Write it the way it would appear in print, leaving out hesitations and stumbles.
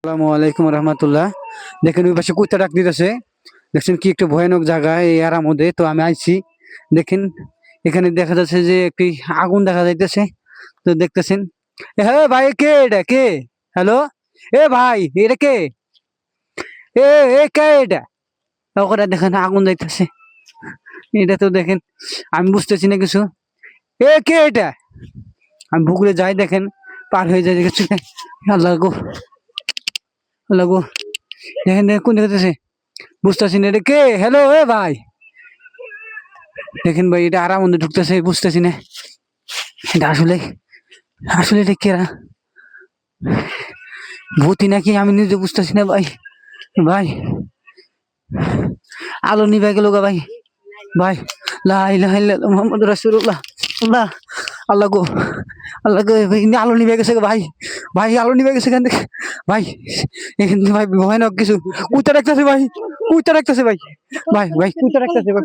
আসসালামু আলাইকুম রহমতুল্লাহ। দেখেন ওই পাশে কুত্তা ডাক দিতেছে। দেখছেন কি একটা ভয়ানক জায়গা এই এর মধ্যে তো আমি আইছি। দেখেন এখানে দেখা যাচ্ছে যে একটি আগুন দেখা যাইতেছে। তো দেখতেছেন হ্যাঁ ভাই কে এটা কে? হ্যালো, এ ভাই এটা কে? এ এ কে এটা? ওখানে দেখেন আগুন যাইতেছে। এটা তো দেখেন আমি বুঝতেছি না কিছু। এ কে এটা? আমি ভুগলে যাই দেখেন পার হয়ে যায় দেখেছি। আল্লাহ গো, আল্লাহ গো, দেখেন দেখেন কোন দেখতেছে বুঝতেছি না এটা কে। হ্যালো এ ভাই, দেখেন ভাই এটা আরাম মধ্যে ঢুকতেছে বুঝতেছি না এটা আসলে আসলে এটা কেরা, ভূতি নাকি আমি নিজে বুঝতেছি না ভাই। ভাই আলো নিভে গেল গা ভাই। ভাই লা ইলাহা ইল্লাল্লাহ মুহাম্মাদুর রাসূলুল্লাহ। আল্লাহ, আল্লাহ গো, আল্লাহ গো, ভাই আলো নিভে গেছে গো ভাই। ভাই আলো নিভে গেছে এখান থেকে ভাই। এখান থেকে ভাই ভয়ানক কিছু কুত্তা ডাকতেছে ভাই, কুত্তা ডাকতেছে ভাই। ভাই ভাই কুত্তা ডাকতেছে ভাই।